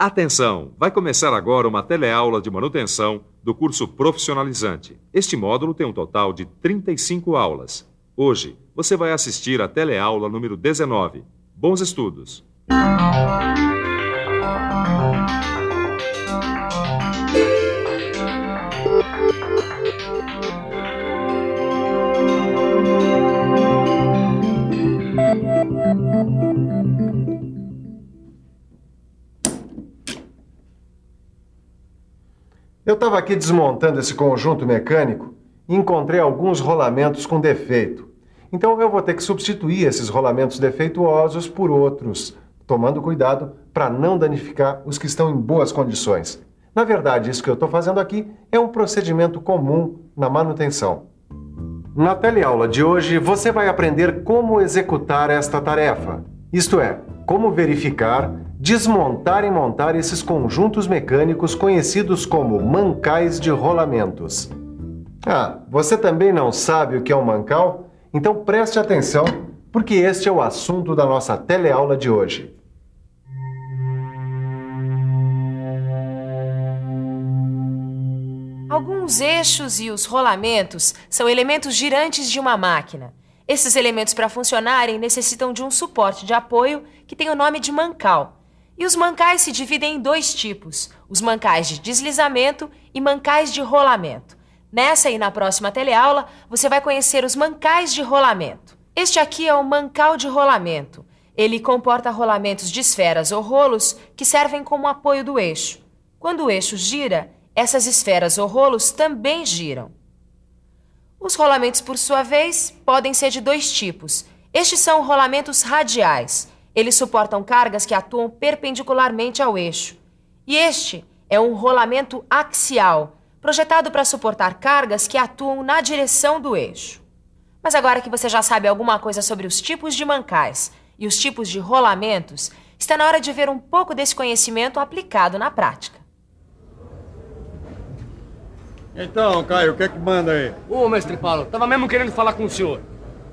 Atenção! Vai começar agora uma teleaula de manutenção do curso profissionalizante. Este módulo tem um total de 35 aulas. Hoje, você vai assistir a teleaula número 19. Bons estudos! Eu estava aqui desmontando esse conjunto mecânico e encontrei alguns rolamentos com defeito. Então eu vou ter que substituir esses rolamentos defeituosos por outros, tomando cuidado para não danificar os que estão em boas condições. Na verdade, isso que eu estou fazendo aqui é um procedimento comum na manutenção. Na teleaula de hoje, você vai aprender como executar esta tarefa. Isto é, como verificar, desmontar e montar esses conjuntos mecânicos conhecidos como mancais de rolamentos. Ah, você também não sabe o que é um mancal? Então preste atenção, porque este é o assunto da nossa teleaula de hoje. Alguns eixos e os rolamentos são elementos girantes de uma máquina. Esses elementos, para funcionarem, necessitam de um suporte de apoio que tem o nome de mancal. E os mancais se dividem em dois tipos, os mancais de deslizamento e mancais de rolamento. Nessa e na próxima teleaula, você vai conhecer os mancais de rolamento. Este aqui é o mancal de rolamento. Ele comporta rolamentos de esferas ou rolos que servem como apoio do eixo. Quando o eixo gira, essas esferas ou rolos também giram. Os rolamentos, por sua vez, podem ser de dois tipos. Estes são rolamentos radiais. Eles suportam cargas que atuam perpendicularmente ao eixo. E este é um rolamento axial, projetado para suportar cargas que atuam na direção do eixo. Mas agora que você já sabe alguma coisa sobre os tipos de mancais e os tipos de rolamentos, está na hora de ver um pouco desse conhecimento aplicado na prática. Então, Caio, o que é que manda aí? Ô, mestre Paulo, tava mesmo querendo falar com o senhor.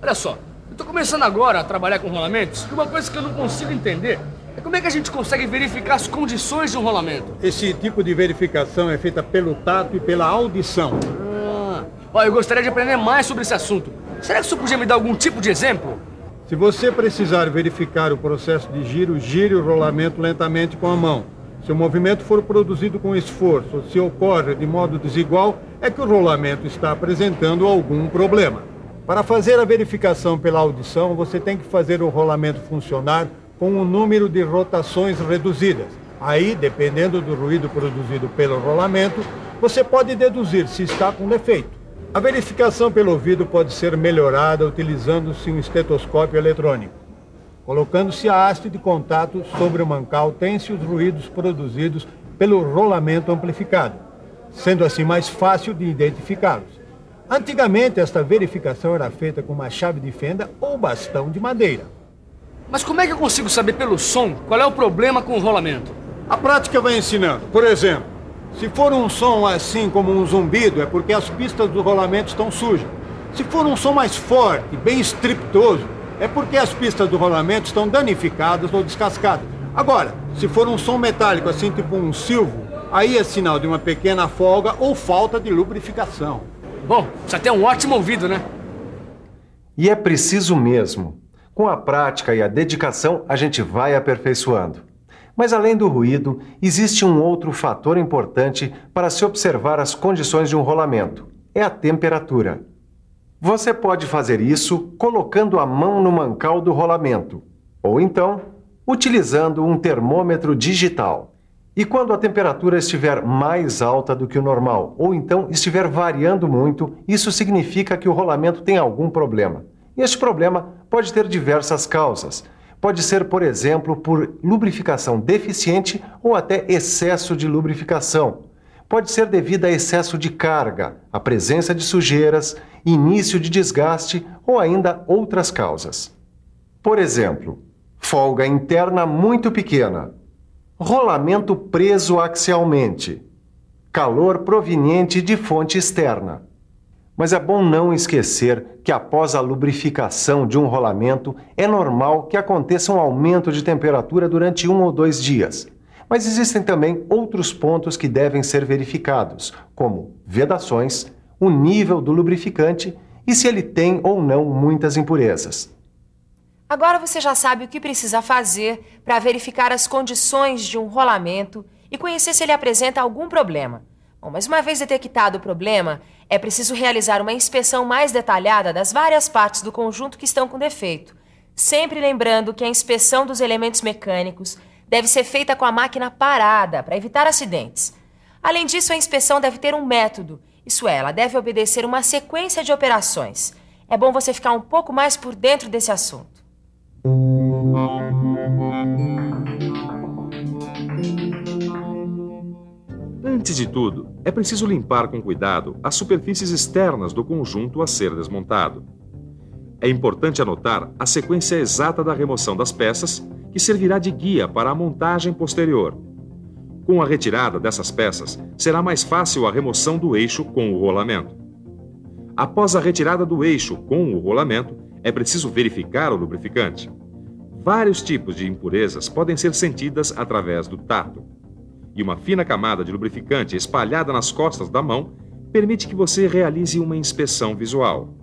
Olha só, eu tô começando agora a trabalhar com rolamentos e uma coisa que eu não consigo entender é como é que a gente consegue verificar as condições de um rolamento. Esse tipo de verificação é feita pelo tato e pela audição. Ó, eu gostaria de aprender mais sobre esse assunto. Será que o senhor podia me dar algum tipo de exemplo? Se você precisar verificar o processo de giro, gire o rolamento lentamente com a mão. Se o movimento for produzido com esforço ou se ocorre de modo desigual, é que o rolamento está apresentando algum problema. Para fazer a verificação pela audição, você tem que fazer o rolamento funcionar com um número de rotações reduzidas. Aí, dependendo do ruído produzido pelo rolamento, você pode deduzir se está com defeito. A verificação pelo ouvido pode ser melhorada utilizando-se um estetoscópio eletrônico. Colocando-se a haste de contato sobre o mancal, tem-se os ruídos produzidos pelo rolamento amplificado, sendo assim mais fácil de identificá-los. Antigamente, esta verificação era feita com uma chave de fenda ou bastão de madeira. Mas como é que eu consigo saber pelo som qual é o problema com o rolamento? A prática vai ensinando. Por exemplo, se for um som assim como um zumbido, é porque as pistas do rolamento estão sujas. Se for um som mais forte, bem estrepitoso, é porque as pistas do rolamento estão danificadas ou descascadas. Agora, se for um som metálico, assim tipo um silvo, aí é sinal de uma pequena folga ou falta de lubrificação. Bom, precisa ter um ótimo ouvido, né? E é preciso mesmo. Com a prática e a dedicação, a gente vai aperfeiçoando. Mas além do ruído, existe um outro fator importante para se observar as condições de um rolamento. É a temperatura. Você pode fazer isso colocando a mão no mancal do rolamento, ou então utilizando um termômetro digital. E quando a temperatura estiver mais alta do que o normal, ou então estiver variando muito, isso significa que o rolamento tem algum problema. E este problema pode ter diversas causas. Pode ser, por exemplo, por lubrificação deficiente ou até excesso de lubrificação. Pode ser devido a excesso de carga, a presença de sujeiras, início de desgaste ou ainda outras causas. Por exemplo, folga interna muito pequena, rolamento preso axialmente, calor proveniente de fonte externa. Mas é bom não esquecer que após a lubrificação de um rolamento, é normal que aconteça um aumento de temperatura durante 1 ou 2 dias. Mas existem também outros pontos que devem ser verificados, como vedações, o nível do lubrificante e se ele tem ou não muitas impurezas. Agora você já sabe o que precisa fazer para verificar as condições de um rolamento e conhecer se ele apresenta algum problema. Bom, mas uma vez detectado o problema, é preciso realizar uma inspeção mais detalhada das várias partes do conjunto que estão com defeito, sempre lembrando que a inspeção dos elementos mecânicos deve ser feita com a máquina parada para evitar acidentes. Além disso, a inspeção deve ter um método, isso é, ela deve obedecer uma sequência de operações. É bom você ficar um pouco mais por dentro desse assunto. Antes de tudo, é preciso limpar com cuidado as superfícies externas do conjunto a ser desmontado. É importante anotar a sequência exata da remoção das peças, que servirá de guia para a montagem posterior. Com a retirada dessas peças, será mais fácil a remoção do eixo com o rolamento. Após a retirada do eixo com o rolamento, é preciso verificar o lubrificante. Vários tipos de impurezas podem ser sentidas através do tato. E uma fina camada de lubrificante espalhada nas costas da mão permite que você realize uma inspeção visual.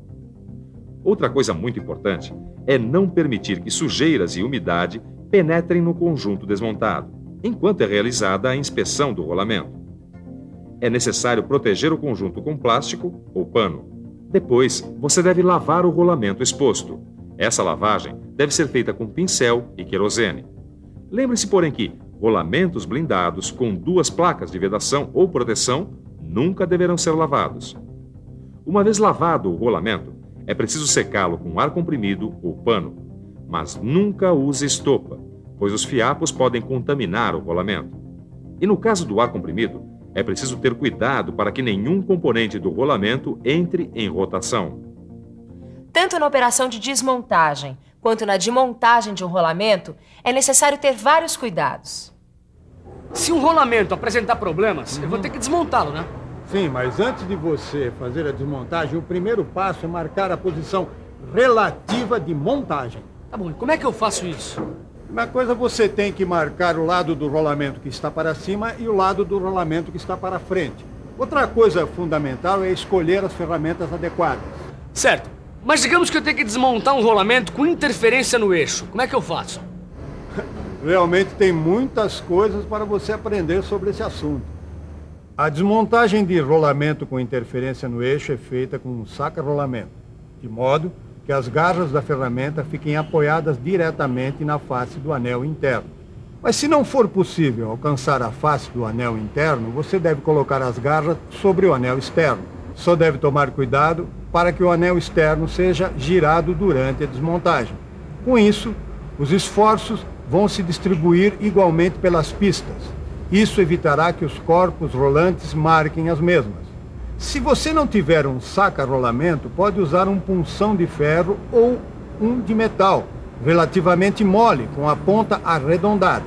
Outra coisa muito importante é não permitir que sujeiras e umidade penetrem no conjunto desmontado, enquanto é realizada a inspeção do rolamento. É necessário proteger o conjunto com plástico ou pano. Depois, você deve lavar o rolamento exposto. Essa lavagem deve ser feita com pincel e querosene. Lembre-se, porém, que rolamentos blindados com 2 placas de vedação ou proteção nunca deverão ser lavados. Uma vez lavado o rolamento, é preciso secá-lo com ar comprimido ou pano, mas nunca use estopa, pois os fiapos podem contaminar o rolamento. E no caso do ar comprimido, é preciso ter cuidado para que nenhum componente do rolamento entre em rotação. Tanto na operação de desmontagem quanto na de montagem de um rolamento, é necessário ter vários cuidados. Se um rolamento apresentar problemas, eu vou ter que desmontá-lo, né? Sim, mas antes de você fazer a desmontagem, o primeiro passo é marcar a posição relativa de montagem. Tá bom, e como é que eu faço isso? Uma coisa, você tem que marcar o lado do rolamento que está para cima e o lado do rolamento que está para frente. Outra coisa fundamental é escolher as ferramentas adequadas. Certo, mas digamos que eu tenho que desmontar um rolamento com interferência no eixo. Como é que eu faço? Realmente tem muitas coisas para você aprender sobre esse assunto. A desmontagem de rolamento com interferência no eixo é feita com um saca-rolamento, de modo que as garras da ferramenta fiquem apoiadas diretamente na face do anel interno. Mas se não for possível alcançar a face do anel interno, você deve colocar as garras sobre o anel externo. Só deve tomar cuidado para que o anel externo seja girado durante a desmontagem. Com isso, os esforços vão se distribuir igualmente pelas pistas. Isso evitará que os corpos rolantes marquem as mesmas. Se você não tiver um saca-rolamento, pode usar um punção de ferro ou um de metal, relativamente mole, com a ponta arredondada.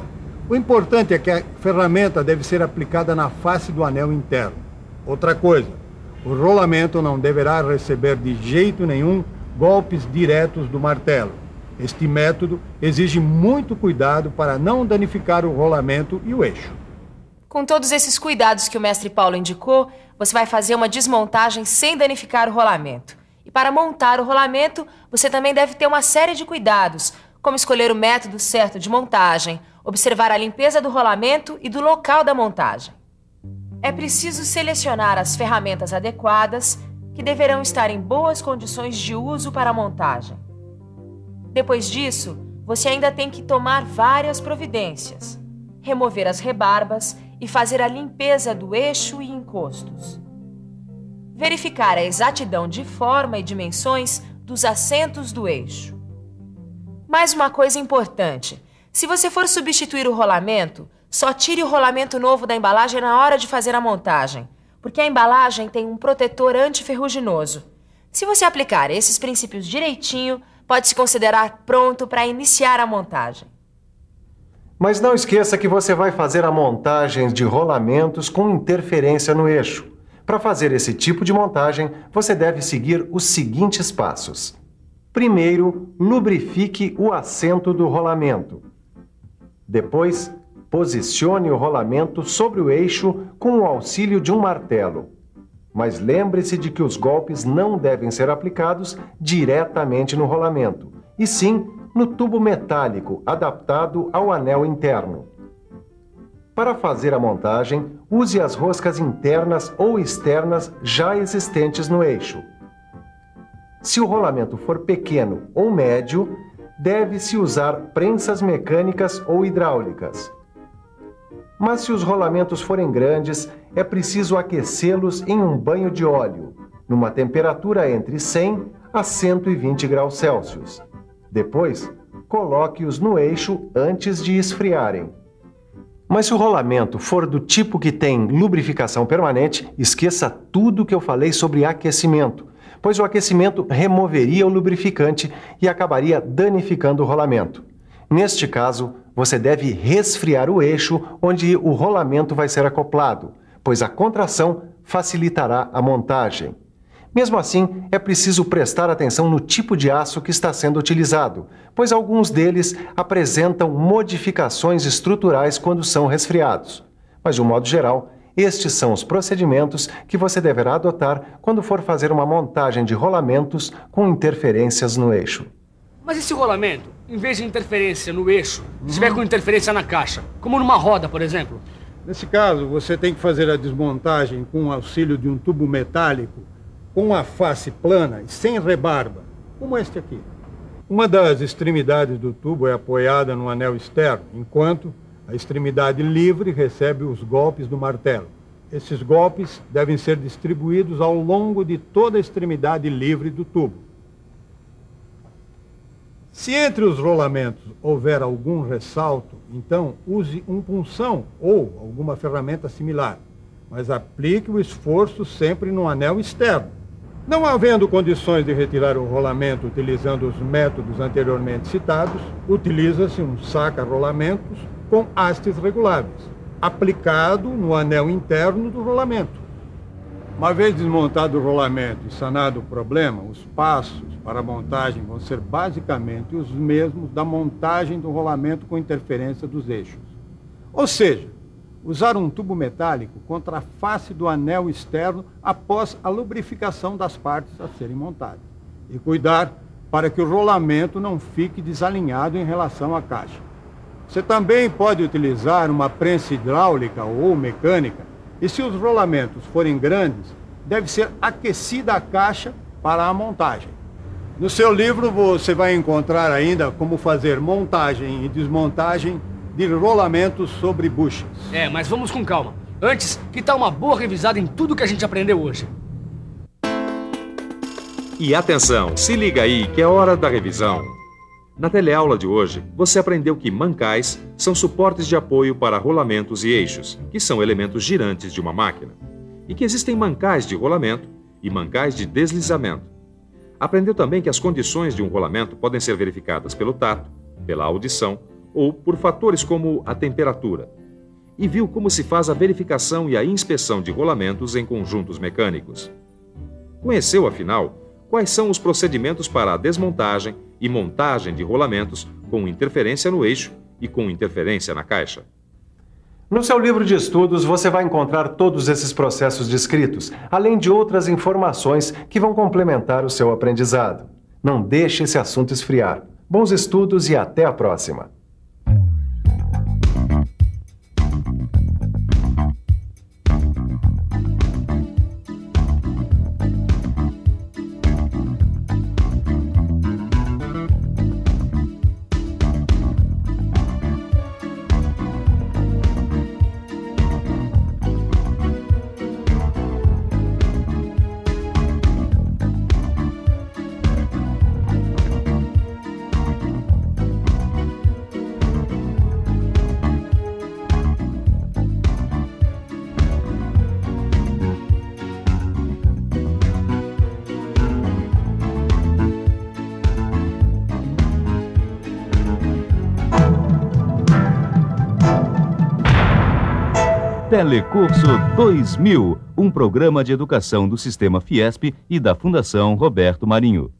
O importante é que a ferramenta deve ser aplicada na face do anel interno. Outra coisa, o rolamento não deverá receber de jeito nenhum golpes diretos do martelo. Este método exige muito cuidado para não danificar o rolamento e o eixo. Com todos esses cuidados que o mestre Paulo indicou, você vai fazer uma desmontagem sem danificar o rolamento. E para montar o rolamento, você também deve ter uma série de cuidados, como escolher o método certo de montagem, observar a limpeza do rolamento e do local da montagem. É preciso selecionar as ferramentas adequadas, que deverão estar em boas condições de uso para a montagem. Depois disso, você ainda tem que tomar várias providências, remover as rebarbas e fazer a limpeza do eixo e encostos. Verificar a exatidão de forma e dimensões dos assentos do eixo. Mais uma coisa importante, se você for substituir o rolamento, só tire o rolamento novo da embalagem na hora de fazer a montagem, porque a embalagem tem um protetor antiferruginoso. Se você aplicar esses princípios direitinho, pode se considerar pronto para iniciar a montagem. Mas não esqueça que você vai fazer a montagem de rolamentos com interferência no eixo. Para fazer esse tipo de montagem, você deve seguir os seguintes passos. Primeiro, lubrifique o assento do rolamento. Depois, Posicione o rolamento sobre o eixo com o auxílio de um martelo. Mas lembre-se de que os golpes não devem ser aplicados diretamente no rolamento, e sim no tubo metálico adaptado ao anel interno. Para fazer a montagem, use as roscas internas ou externas já existentes no eixo. Se o rolamento for pequeno ou médio, deve-se usar prensas mecânicas ou hidráulicas. Mas se os rolamentos forem grandes, é preciso aquecê-los em um banho de óleo, numa temperatura entre 100 a 120 graus Celsius. Depois, coloque-os no eixo antes de esfriarem. Mas se o rolamento for do tipo que tem lubrificação permanente, esqueça tudo que eu falei sobre aquecimento, pois o aquecimento removeria o lubrificante e acabaria danificando o rolamento. Neste caso, você deve resfriar o eixo onde o rolamento vai ser acoplado, pois a contração facilitará a montagem. Mesmo assim, é preciso prestar atenção no tipo de aço que está sendo utilizado, pois alguns deles apresentam modificações estruturais quando são resfriados. Mas, de um modo geral, estes são os procedimentos que você deverá adotar quando for fazer uma montagem de rolamentos com interferências no eixo. Mas e se o rolamento, em vez de interferência no eixo, estiver com interferência na caixa, como numa roda, por exemplo? Nesse caso, você tem que fazer a desmontagem com o auxílio de um tubo metálico com a face plana e sem rebarba, como este aqui. Uma das extremidades do tubo é apoiada no anel externo, enquanto a extremidade livre recebe os golpes do martelo. Esses golpes devem ser distribuídos ao longo de toda a extremidade livre do tubo. Se entre os rolamentos houver algum ressalto, então use um punção ou alguma ferramenta similar, mas aplique o esforço sempre no anel externo. Não havendo condições de retirar o rolamento utilizando os métodos anteriormente citados, utiliza-se um saca-rolamentos com hastes reguláveis, aplicado no anel interno do rolamento. Uma vez desmontado o rolamento e sanado o problema, os passos para a montagem vão ser basicamente os mesmos da montagem do rolamento com interferência dos eixos. Ou seja, usar um tubo metálico contra a face do anel externo após a lubrificação das partes a serem montadas. E cuidar para que o rolamento não fique desalinhado em relação à caixa. Você também pode utilizar uma prensa hidráulica ou mecânica, e se os rolamentos forem grandes, deve ser aquecida a caixa para a montagem. No seu livro você vai encontrar ainda como fazer montagem e desmontagem de rolamentos sobre buchas. Mas vamos com calma. Antes, que tal uma boa revisada em tudo que a gente aprendeu hoje? E atenção, se liga aí que é hora da revisão. Na teleaula de hoje, você aprendeu que mancais são suportes de apoio para rolamentos e eixos, que são elementos girantes de uma máquina, e que existem mancais de rolamento e mancais de deslizamento. Aprendeu também que as condições de um rolamento podem ser verificadas pelo tato, pela audição ou por fatores como a temperatura. E viu como se faz a verificação e a inspeção de rolamentos em conjuntos mecânicos. Conheceu, afinal, quais são os procedimentos para a desmontagem e montagem de rolamentos com interferência no eixo e com interferência na caixa. No seu livro de estudos, você vai encontrar todos esses processos descritos, além de outras informações que vão complementar o seu aprendizado. Não deixe esse assunto esfriar. Bons estudos e até a próxima! Telecurso 2000, um programa de educação do Sistema Fiesp e da Fundação Roberto Marinho.